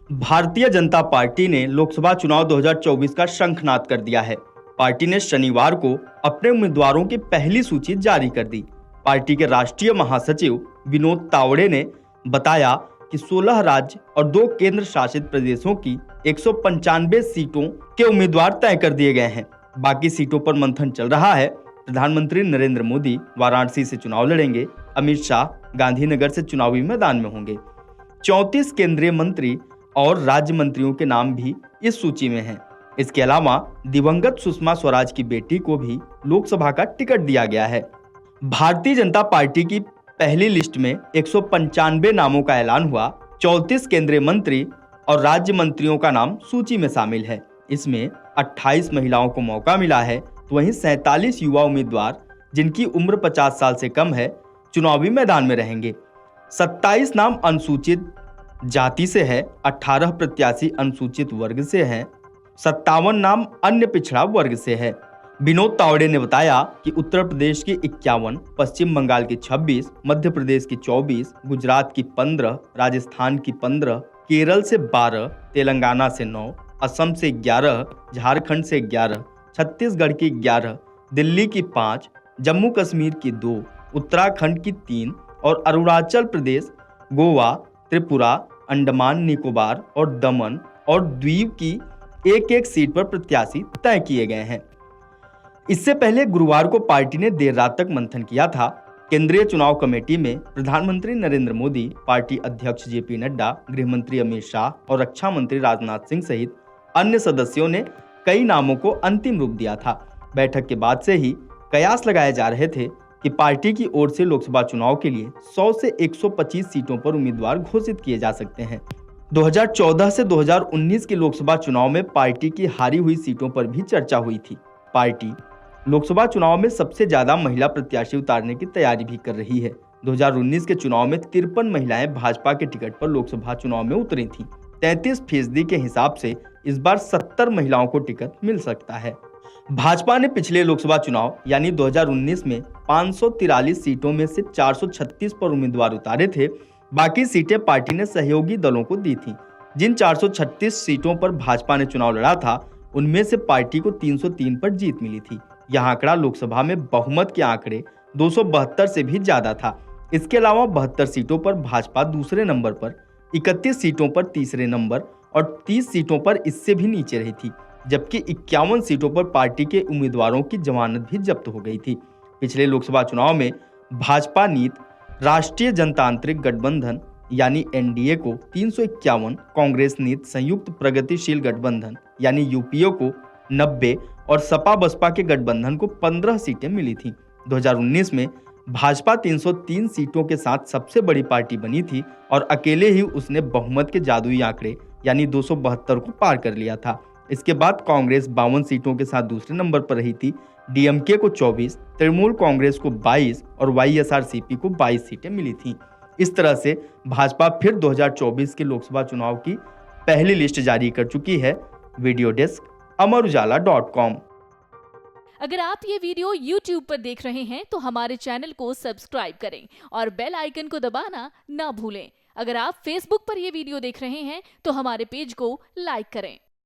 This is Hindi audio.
भारतीय जनता पार्टी ने लोकसभा चुनाव 2024 का शंखनाद कर दिया है। पार्टी ने शनिवार को अपने उम्मीदवारों की पहली सूची जारी कर दी। पार्टी के राष्ट्रीय महासचिव विनोद तावड़े ने बताया कि 16 राज्य और 2 केंद्र शासित प्रदेशों की 195 सीटों के उम्मीदवार तय कर दिए गए हैं। बाकी सीटों पर मंथन चल रहा है। प्रधानमंत्री नरेंद्र मोदी वाराणसी से चुनाव लड़ेंगे। अमित शाह गांधीनगर से चुनावी मैदान में होंगे। 34 केंद्रीय मंत्री और राज्य मंत्रियों के नाम भी इस सूची में हैं। इसके अलावा दिवंगत सुषमा स्वराज की बेटी को भी लोकसभा का टिकट दिया गया है। भारतीय जनता पार्टी की पहली लिस्ट में 195 नामों का ऐलान हुआ। 34 केंद्रीय मंत्री और राज्य मंत्रियों का नाम सूची में शामिल है। इसमें 28 महिलाओं को मौका मिला है, तो वहीं 47 युवा उम्मीदवार जिनकी उम्र 50 साल से कम है चुनावी मैदान में रहेंगे। 27 नाम अनुसूचित जाति से है, 18 प्रत्याशी अनुसूचित वर्ग से हैं, 57 नाम अन्य पिछड़ा वर्ग से है। विनोद तावड़े ने बताया कि उत्तर प्रदेश की 51, पश्चिम बंगाल की 26, मध्य प्रदेश की 24, गुजरात की 15, राजस्थान की 15, केरल से 12, तेलंगाना से 9, असम से 11, झारखंड से 11, छत्तीसगढ़ की 11, दिल्ली की 5, जम्मू कश्मीर की 2, उत्तराखंड की 3 और अरुणाचल प्रदेश, गोवा, त्रिपुरा, अंडमान निकोबार और दमन और द्वीप की एक सीट पर प्रत्याशी तय किए गए हैं। इससे पहले गुरुवार को पार्टी ने देर रात तक मंथन किया था। केंद्रीय चुनाव कमेटी में प्रधानमंत्री नरेंद्र मोदी, पार्टी अध्यक्ष जेपी नड्डा, गृह मंत्री अमित शाह और रक्षा मंत्री राजनाथ सिंह सहित अन्य सदस्यों ने कई नामों को अंतिम रूप दिया था। बैठक के बाद से ही कयास लगाए जा रहे थे कि पार्टी की ओर से लोकसभा चुनाव के लिए 100 से 125 सीटों पर उम्मीदवार घोषित किए जा सकते हैं। 2014 से 2019 के लोकसभा चुनाव में पार्टी की हारी हुई सीटों पर भी चर्चा हुई थी। पार्टी लोकसभा चुनाव में सबसे ज्यादा महिला प्रत्याशी उतारने की तैयारी भी कर रही है। 2019 के चुनाव में 53 महिलाएं भाजपा के टिकट पर लोकसभा चुनाव में उतरी थीं। 33% के हिसाब से इस बार 70 महिलाओं को टिकट मिल सकता है। भाजपा ने पिछले लोकसभा चुनाव यानी 2019 में 543 सीटों में से 436 पर उम्मीदवार उतारे थे। बाकी सीटें पार्टी ने सहयोगी दलों को दी थीं। जिन 436 सीटों पर भाजपा ने चुनाव लड़ा था, उनमें से पार्टी को 303 पर जीत मिली थी। यह आंकड़ा लोकसभा में बहुमत के आंकड़े 272 से भी ज्यादा था। इसके अलावा 72 सीटों पर भाजपा दूसरे नंबर पर, 31 सीटों पर तीसरे नंबर और 30 सीटों पर इससे भी नीचे रही थी, जबकि 51 सीटों पर पार्टी के उम्मीदवारों की जमानत भी जब्त हो गई थी। पिछले लोकसभा चुनाव में भाजपा नीत राष्ट्रीय जनतांत्रिक गठबंधन यानी एनडीए को 351, कांग्रेस नीत संयुक्त प्रगतिशील गठबंधन यानी यूपीए को 90 और सपा बसपा के गठबंधन को 15 सीटें मिली थी। 2019 में भाजपा 303 सीटों के साथ सबसे बड़ी पार्टी बनी थी और अकेले ही उसने बहुमत के जादुई आंकड़े यानी 272 को पार कर लिया था। इसके बाद कांग्रेस 52 सीटों के साथ दूसरे नंबर पर रही थी। डीएमके को 24, तृणमूल कांग्रेस को 22 और वाईएसआरसीपी को 22 सीटें मिली थीं। इस तरह से भाजपा फिर 2024 के लोकसभा चुनाव की पहली लिस्ट जारी कर चुकी है। वीडियो डेस्क अमरउजाला.com। अगर आप ये वीडियो YouTube पर देख रहे हैं तो हमारे चैनल को सब्सक्राइब करें और बेल आइकन को दबाना ना भूलें। अगर आप Facebook पर ये वीडियो देख रहे हैं तो हमारे पेज को लाइक करें।